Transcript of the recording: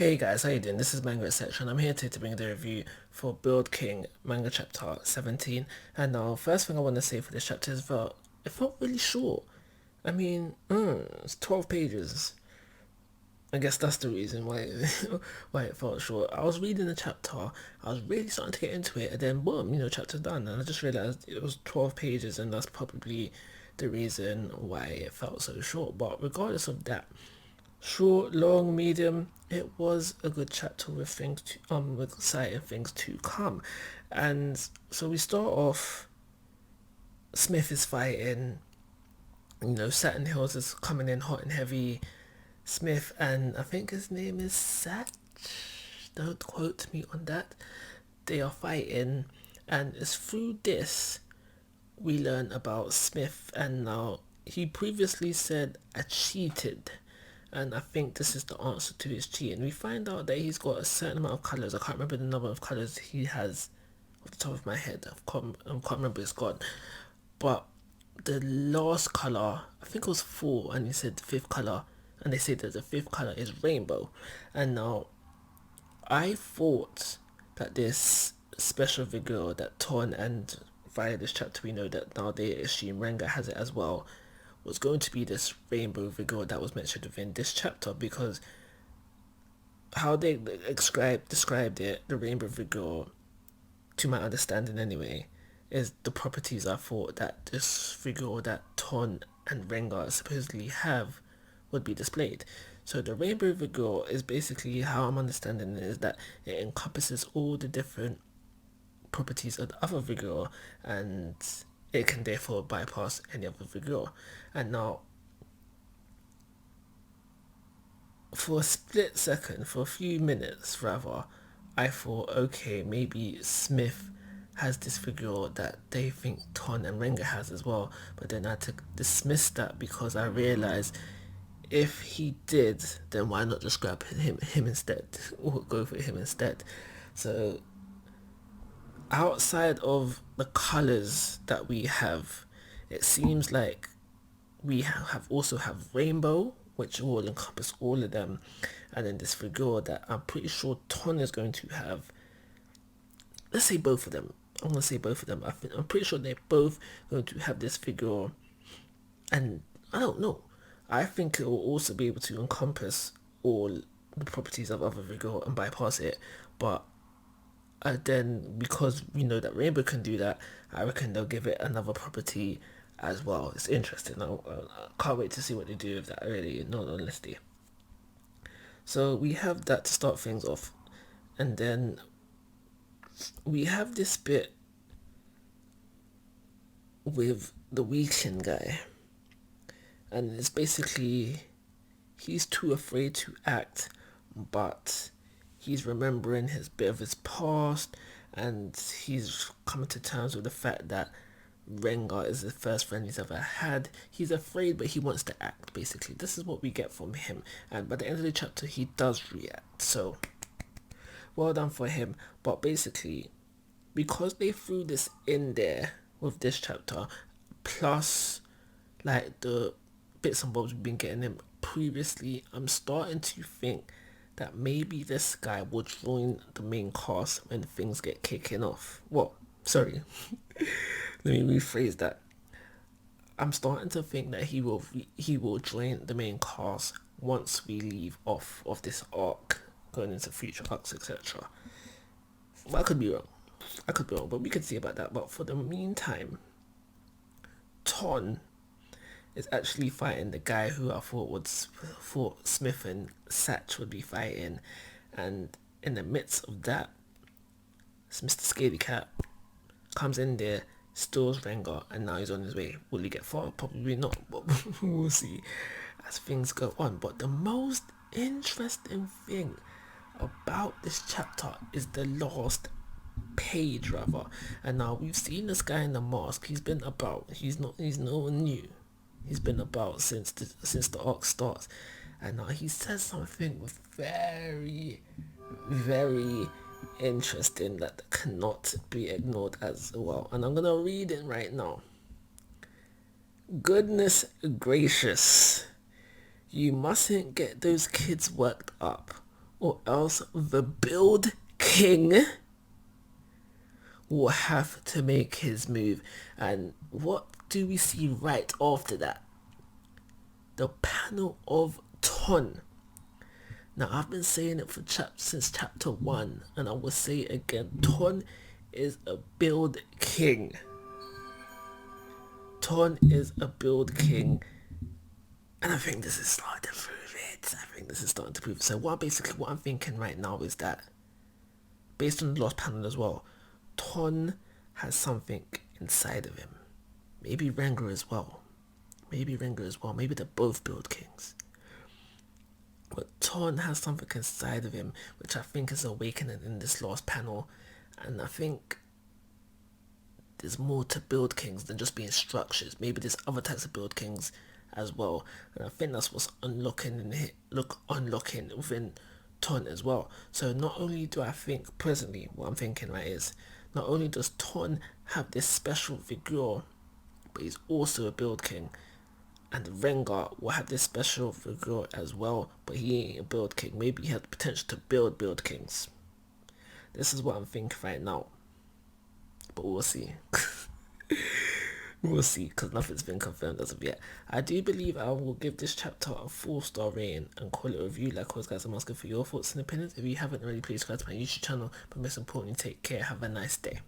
Hey guys, how you doing? This is Manga section. I'm here today to bring the review for Build King Manga Chapter 17. And now, first thing I want to say for this chapter is that it felt really short. I mean, it's 12 pages. I guess that's the reason why why it felt short. I was reading the chapter, I was really starting to get into it, and then boom, chapter's done, and I just realized it was 12 pages, and that's probably the reason why it felt so short. But regardless of that, short, long, medium, it was a good chapter with things to, with exciting things to come. And so we start off, Smith is fighting, Saturn Hills is coming in hot and heavy. Smith and I think his name is Sat, don't quote me on that. They are fighting, and it's through this we learn about Smith. And now he previously said I cheated, and I think this is the answer to his cheating. We find out that he's got a certain amount of colors. I can't remember the number of colors he has off the top of my head. I can't remember it's gone. But the last color, I think it was 4, and he said the 5th color, and they say that the 5th color is rainbow. And now I thought that this special vigor that Torn, and via this chapter we know that now they assume Renga has it as well, was going to be this rainbow vigor that was mentioned within this chapter, because how they described it, the rainbow vigor, to my understanding anyway, is the properties I thought that this vigor that Ton and Rengar supposedly have would be displayed. So the rainbow vigor is basically, how I'm understanding it, is that it encompasses all the different properties of the other vigor, and it can therefore bypass any other vigor. And now, for a split second, for a few minutes rather, I thought, okay, maybe Smith has this vigor that they think Ton and Renga has as well. But then I had to dismiss that, because I realized if he did, then why not just grab him instead, or go for him instead. So outside of the colors that we have, it seems like we also have rainbow, which will encompass all of them, and then this figure that I'm pretty sure Ton is going to have. Let's say both of them. I'm gonna say both of them. I'm pretty sure they're both going to have this figure, and I don't know. I think it will also be able to encompass all the properties of other vigor and bypass it. But then, because we know that rainbow can do that, I reckon they'll give it another property as well. It's interesting. I can't wait to see what they do with that, really, in all honesty. So we have that to start things off, and then we have this bit with the weekend guy, and it's basically he's too afraid to act, but he's remembering his bit of his past, and he's coming to terms with the fact that Rengar is the first friend he's ever had. He's afraid, but he wants to act. Basically, this is what we get from him, and by the end of the chapter he does react, so well done for him. But basically, because they threw this in there with this chapter, plus like the bits and bobs we've been getting him previously, I'm starting to think that maybe this guy will join the main cast when things get kicking off. Well, sorry, let me rephrase that. I'm starting to think that he will join the main cast once we leave off of this arc, going into future arcs, etc. Well, I could be wrong. But we could see about that. But for the meantime, Ton is actually fighting the guy who I thought Smith and Satch would be fighting, and in the midst of that, Mr. Scaly Cat comes in there, steals Rengar, and now he's on his way. Will he get far? Probably not, but we'll see as things go on. But the most interesting thing about this chapter is the last page rather. And now we've seen this guy in the mask. He's been about. He's no one new. He's been about since the arc starts, and now he says something very, very interesting that cannot be ignored as well. And I'm gonna read it right now. Goodness gracious, you mustn't get those kids worked up. or else the Build King will have to make his move. And what do we see right after that? The panel of Ton. Now, I've been saying it since chapter 1, and I will say it again. Ton is a Build King. Ton is a Build King, and I think this is starting to prove it. So what I'm thinking right now is that, based on the last panel as well, Ton has something inside of him. Maybe Rengar as well. Maybe they're both Build Kings. But Ton has something inside of him which I think is awakening in this last panel. And I think there's more to Build Kings than just being structures. Maybe there's other types of Build Kings as well. And I think that's what's unlocking within Ton as well. So not only do I think presently, what I'm thinking right is, not only does Ton have this special figure, but he's also a Build King. And Rengar will have this special figure as well, but he ain't a Build King. Maybe he has the potential to Build Kings. This is what I'm thinking right now. But we'll see. We'll see, because nothing's been confirmed as of yet. I do believe I will give this chapter a 4-star rating and call it a review. Like always, guys, I'm asking for your thoughts and opinions. If you haven't already, please subscribe to my YouTube channel. But most importantly, take care. Have a nice day.